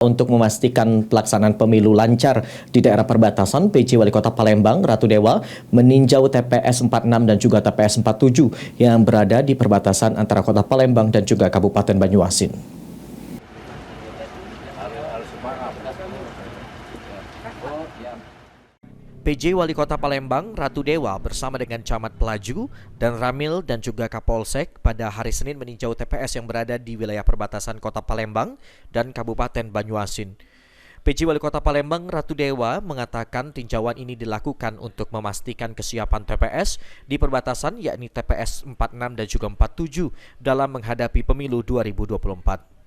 Untuk memastikan pelaksanaan pemilu lancar di daerah perbatasan, PJ Wali Kota Palembang, Ratu Dewa, meninjau TPS 46 dan juga TPS 47 yang berada di perbatasan antara Kota Palembang dan juga Kabupaten Banyuasin. PJ Wali Kota Palembang, Ratu Dewa bersama dengan Camat Pelaju dan Ramil dan juga Kapolsek pada hari Senin meninjau TPS yang berada di wilayah perbatasan Kota Palembang dan Kabupaten Banyuasin. PJ Wali Kota Palembang, Ratu Dewa mengatakan tinjauan ini dilakukan untuk memastikan kesiapan TPS di perbatasan yakni TPS 46 dan juga 47 dalam menghadapi pemilu 2024.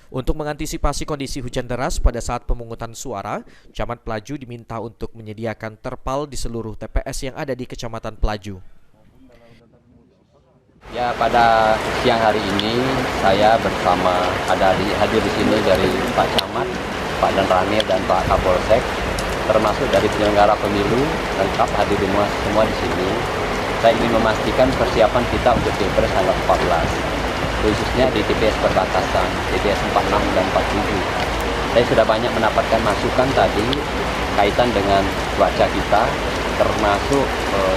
Untuk mengantisipasi kondisi hujan deras pada saat pemungutan suara, Camat Pelaju diminta untuk menyediakan terpal di seluruh TPS yang ada di Kecamatan Pelaju. Ya, pada siang hari ini saya bersama hadir di sini dari Pak Camat, Pak Danramil dan Pak Kapolsek, termasuk dari penyelenggara pemilu lengkap hadir semua di sini. Saya ingin memastikan persiapan kita untuk Pilpres tanggal 14. Khususnya di TPS perbatasan, TPS 46 dan 47. Saya sudah banyak mendapatkan masukan tadi kaitan dengan cuaca kita, termasuk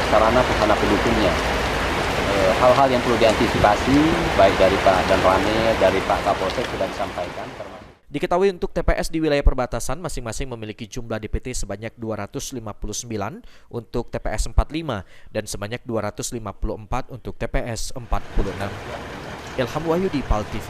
sarana prasarana pendukungnya. Hal-hal yang perlu diantisipasi, baik dari Pak Danramil, dari Pak Kapolsek sudah disampaikan. Diketahui untuk TPS di wilayah perbatasan masing-masing memiliki jumlah DPT sebanyak 259 untuk TPS 45 dan sebanyak 254 untuk TPS 46. Ilham Wahyudi, PAL TV.